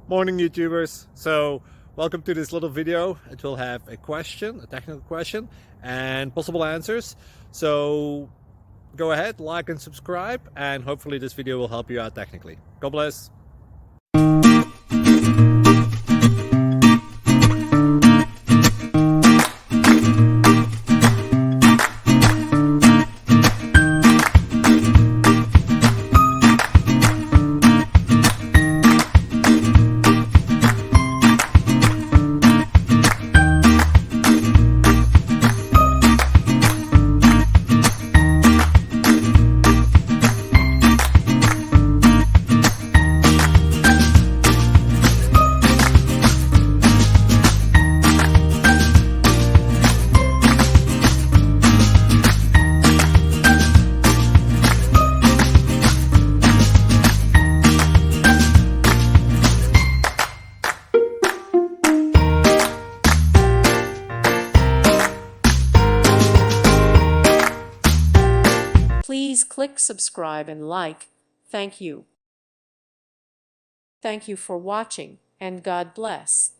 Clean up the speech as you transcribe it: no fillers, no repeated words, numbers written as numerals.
Morning, YouTubers. So welcome to this little video. It will have a question, a technical question, and possible answers. So go ahead, like and subscribe, and hopefully this video will help you out technically. God bless. Please click subscribe and like. Thank you. Thank you for watching, and God bless.